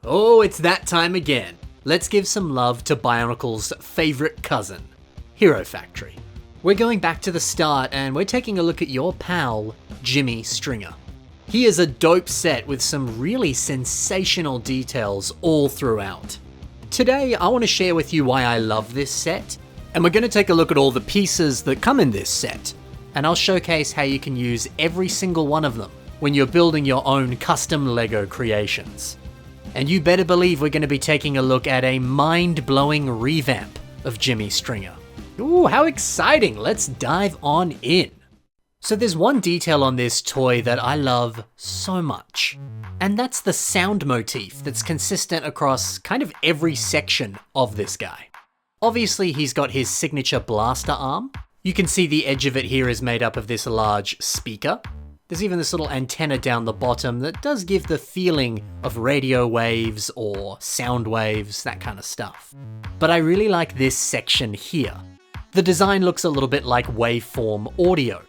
Oh, it's that time again. Let's give some love to Bionicle's favourite cousin, Hero Factory. We're going back to the start and we're taking a look at your pal, Jimi Stringer. He is a dope set with some really sensational details all throughout. Today, I want to share with you why I love this set, and we're going to take a look at all the pieces that come in this set, and I'll showcase how you can use every single one of them when you're building your own custom LEGO creations. And you better believe we're going to be taking a look at a mind-blowing revamp of Jimi Stringer. Ooh, how exciting! Let's dive on in. So there's one detail on this toy that I love so much, and that's the sound motif that's consistent across kind of every section of this guy. Obviously, he's got his signature blaster arm. You can see the edge of it here is made up of this large speaker. There's even this little antenna down the bottom that does give the feeling of radio waves or sound waves, that kind of stuff. But I really like this section here. The design looks a little bit like waveform audio.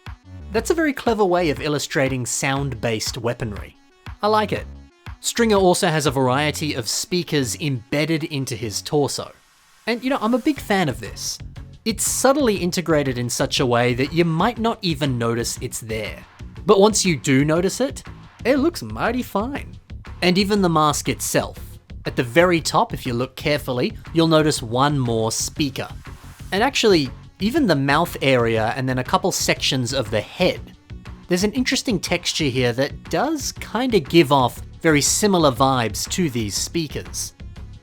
That's a very clever way of illustrating sound-based weaponry. I like it. Stringer also has a variety of speakers embedded into his torso. And I'm a big fan of this. It's subtly integrated in such a way that you might not even notice it's there. But once you do notice it, it looks mighty fine. And even the mask itself. At the very top, if you look carefully, you'll notice one more speaker. And actually, even the mouth area and then a couple sections of the head. There's an interesting texture here that does kind of give off very similar vibes to these speakers.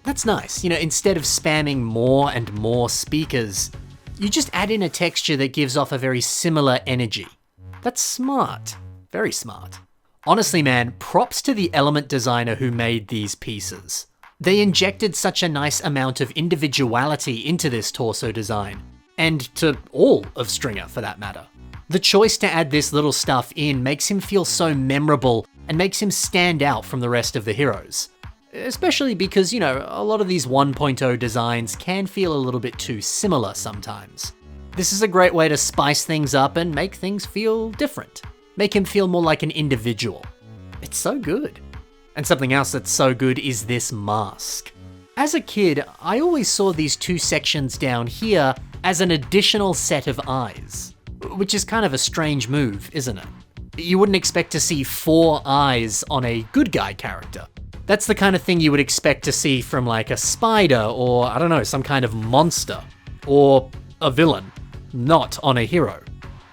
That's nice, instead of spamming more and more speakers, you just add in a texture that gives off a very similar energy. That's smart. Very smart. Honestly, man, props to the element designer who made these pieces. They injected such a nice amount of individuality into this torso design, and to all of Stringer for that matter. The choice to add this little stuff in makes him feel so memorable and makes him stand out from the rest of the heroes. Especially because, a lot of these 1.0 designs can feel a little bit too similar sometimes. This is a great way to spice things up and make things feel different. Make him feel more like an individual. It's so good. And something else that's so good is this mask. As a kid, I always saw these two sections down here as an additional set of eyes. Which is kind of a strange move, isn't it? You wouldn't expect to see 4 eyes on a good guy character. That's the kind of thing you would expect to see from like a spider or, some kind of monster. Or a villain. Not on a hero.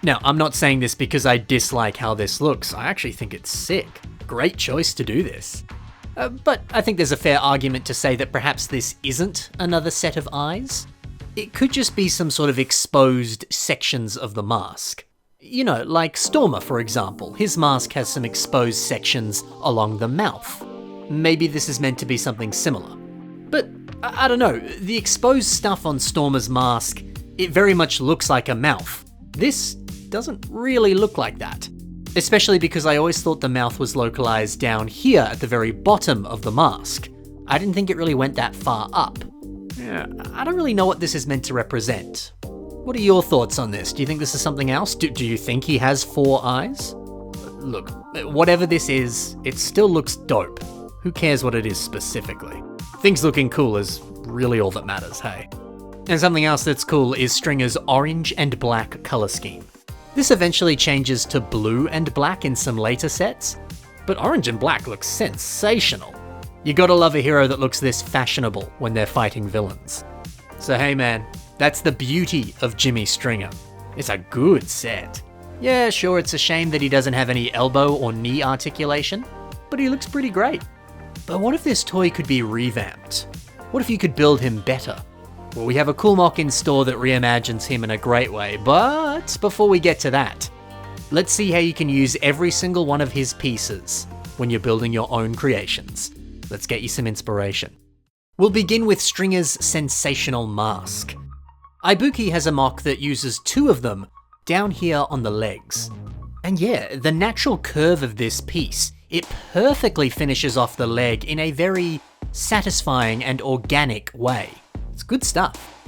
Now, I'm not saying this because I dislike how this looks. I actually think it's sick. Great choice to do this. But I think there's a fair argument to say that perhaps this isn't another set of eyes. It could just be some sort of exposed sections of the mask. Like Stormer, for example. His mask has some exposed sections along the mouth. Maybe this is meant to be something similar. But, I don't know, the exposed stuff on Stormer's mask, it very much looks like a mouth. This doesn't really look like that. Especially because I always thought the mouth was localized down here at the very bottom of the mask. I didn't think it really went that far up. Yeah, I don't really know what this is meant to represent. What are your thoughts on this? Do you think this is something else? Do you think he has 4 eyes? Look, whatever this is, it still looks dope. Who cares what it is specifically? Things looking cool is really all that matters, hey? And something else that's cool is Stringer's orange and black color scheme. This eventually changes to blue and black in some later sets, but orange and black looks sensational. You gotta love a hero that looks this fashionable when they're fighting villains. So hey man, that's the beauty of Jimi Stringer. It's a good set. Yeah, sure, it's a shame that he doesn't have any elbow or knee articulation, but he looks pretty great. But what if this toy could be revamped? What if you could build him better? Well, we have a cool mock in store that reimagines him in a great way, but before we get to that, let's see how you can use every single one of his pieces when you're building your own creations. Let's get you some inspiration. We'll begin with Stringer's sensational mask. Ibuki has a mock that uses 2 of them down here on the legs. And yeah, the natural curve of this piece, it perfectly finishes off the leg in a very satisfying and organic way. It's good stuff.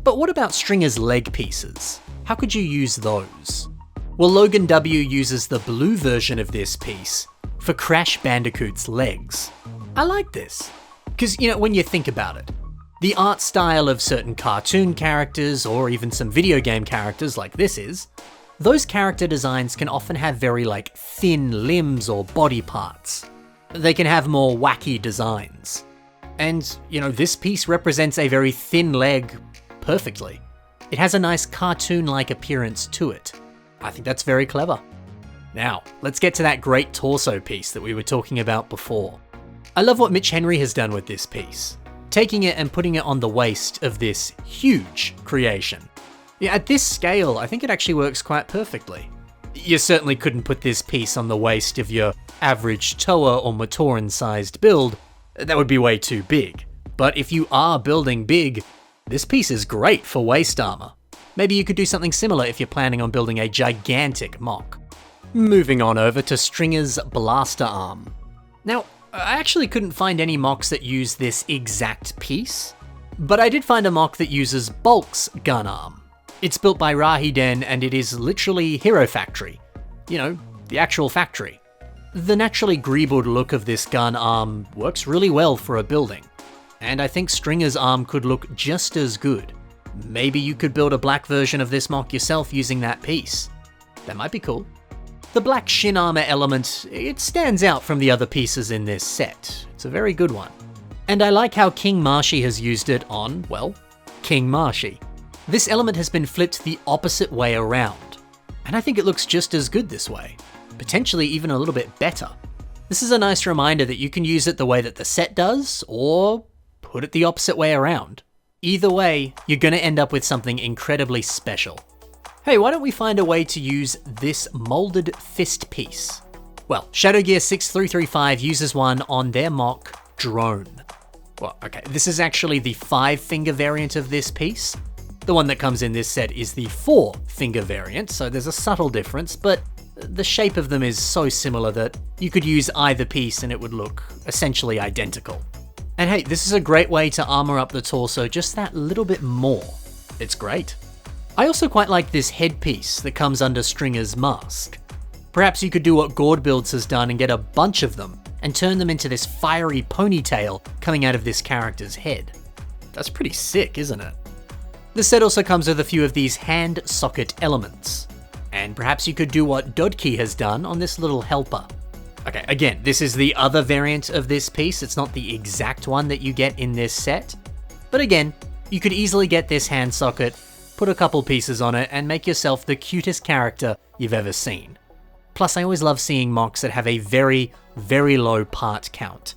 But what about Stringer's leg pieces? How could you use those? Well, Logan W uses the blue version of this piece for Crash Bandicoot's legs. I like this. Because, when you think about it, the art style of certain cartoon characters, or even some video game characters like this is, those character designs can often have very, thin limbs or body parts. They can have more wacky designs. And, this piece represents a very thin leg perfectly. It has a nice cartoon-like appearance to it. I think that's very clever. Now, let's get to that great torso piece that we were talking about before. I love what Mitch Henry has done with this piece, taking it and putting it on the waist of this huge creation. Yeah, at this scale, I think it actually works quite perfectly. You certainly couldn't put this piece on the waist of your average Toa or Matoran-sized build. That would be way too big. But if you are building big, this piece is great for waist armor. Maybe you could do something similar if you're planning on building a gigantic MOC. Moving on over to Stringer's blaster arm. Now, I actually couldn't find any MOCs that use this exact piece, but I did find a MOC that uses Bulk's gun arm. It's built by Rahiden and it is literally Hero Factory. The actual factory. The naturally greebled look of this gun arm works really well for a building, and I think Stringer's arm could look just as good. Maybe you could build a black version of this MOC yourself using that piece. That might be cool. The black shin armor element, it stands out from the other pieces in this set. It's a very good one. And I like how King Marshy has used it on, well, King Marshy. This element has been flipped the opposite way around, and I think it looks just as good this way. Potentially even a little bit better. This is a nice reminder that you can use it the way that the set does, or put it the opposite way around. Either way, you're going to end up with something incredibly special. Hey, why don't we find a way to use this molded fist piece? Well, Shadow Gear 6335 uses one on their MOC Drone. Well, okay, this is actually the 5-finger variant of this piece. The one that comes in this set is the 4-finger variant, so there's a subtle difference, but the shape of them is so similar that you could use either piece and it would look essentially identical. And hey, this is a great way to armor up the torso just that little bit more. It's great. I also quite like this headpiece that comes under Stringer's mask. Perhaps you could do what Gord Builds has done and get a bunch of them and turn them into this fiery ponytail coming out of this character's head. That's pretty sick, isn't it? The set also comes with a few of these hand socket elements. And perhaps you could do what Dodki has done on this little helper. Okay, again, this is the other variant of this piece. It's not the exact one that you get in this set. But again, you could easily get this hand socket, put a couple pieces on it, and make yourself the cutest character you've ever seen. Plus, I always love seeing MOCs that have a very, very low part count.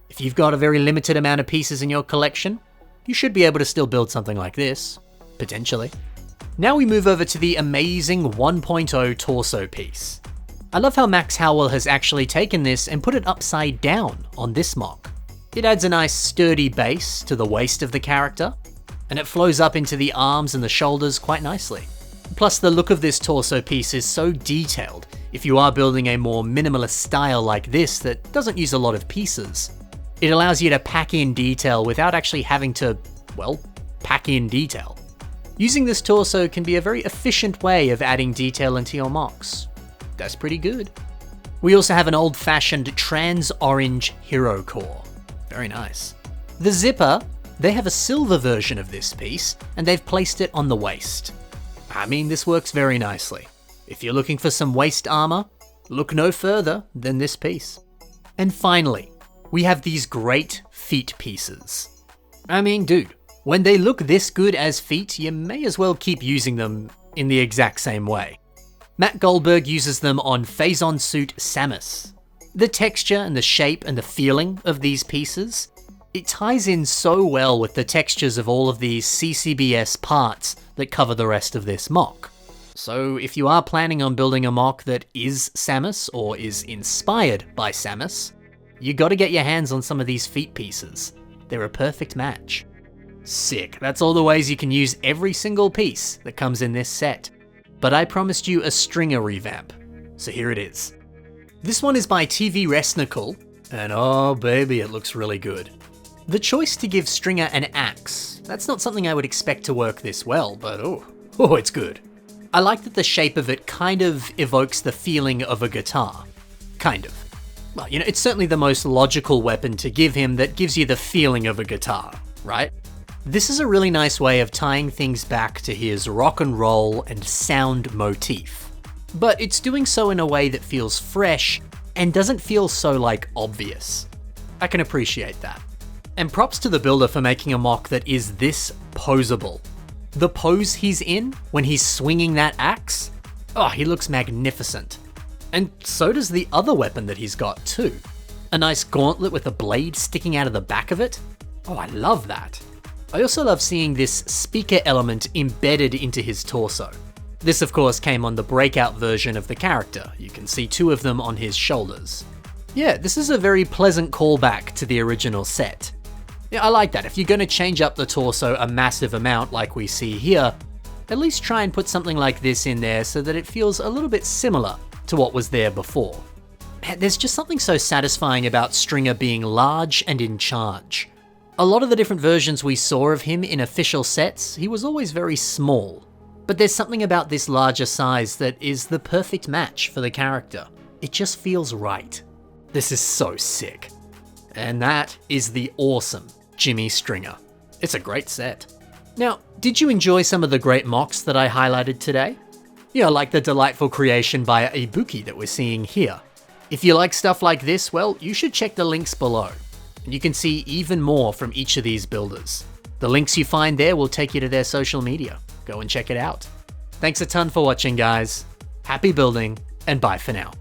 If you've got a very limited amount of pieces in your collection, you should be able to still build something like this, potentially. Now we move over to the amazing 1.0 torso piece. I love how Max Howell has actually taken this and put it upside down on this MOC. It adds a nice sturdy base to the waist of the character, and it flows up into the arms and the shoulders quite nicely. Plus, the look of this torso piece is so detailed if you are building a more minimalist style like this that doesn't use a lot of pieces. It allows you to pack in detail without actually having to, well, pack in detail. Using this torso can be a very efficient way of adding detail into your MOCs. That's pretty good. We also have an old-fashioned trans-orange hero core. Very nice. The zipper, they have a silver version of this piece, and they've placed it on the waist. I mean, this works very nicely. If you're looking for some waist armor, look no further than this piece. And finally, we have these great feet pieces. I mean, dude, when they look this good as feet, you may as well keep using them in the exact same way. Matt Goldberg uses them on Phazon Suit Samus. The texture and the shape and the feeling of these pieces, it ties in so well with the textures of all of these CCBS parts that cover the rest of this MOC. So if you are planning on building a MOC that is Samus or is inspired by Samus, you gotta get your hands on some of these feet pieces. They're a perfect match. Sick, that's all the ways you can use every single piece that comes in this set. But I promised you a Stringer revamp, so here it is. This one is by TV Resnical, and oh baby, it looks really good. The choice to give Stringer an axe, that's not something I would expect to work this well, but oh, it's good. I like that the shape of it kind of evokes the feeling of a guitar. Kind of. Well, it's certainly the most logical weapon to give him that gives you the feeling of a guitar, right? This is a really nice way of tying things back to his rock and roll and sound motif. But it's doing so in a way that feels fresh and doesn't feel so, obvious. I can appreciate that. And props to the builder for making a mock that is this poseable. The pose he's in when he's swinging that axe, oh, he looks magnificent. And so does the other weapon that he's got too. A nice gauntlet with a blade sticking out of the back of it. Oh, I love that. I also love seeing this speaker element embedded into his torso. This of course came on the breakout version of the character. You can see 2 of them on his shoulders. Yeah, this is a very pleasant callback to the original set. Yeah, I like that. If you're going to change up the torso a massive amount like we see here, at least try and put something like this in there so that it feels a little bit similar to what was there before. There's just something so satisfying about Stringer being large and in charge. A lot of the different versions we saw of him in official sets, he was always very small. But there's something about this larger size that is the perfect match for the character. It just feels right. This is so sick. And that is the awesome Jimi Stringer. It's a great set. Now, did you enjoy some of the great mocks that I highlighted today? Like the delightful creation by Ibuki that we're seeing here. If you like stuff like this, well, you should check the links below. And you can see even more from each of these builders. The links you find there will take you to their social media. Go and check it out. Thanks a ton for watching, guys. Happy building, and bye for now.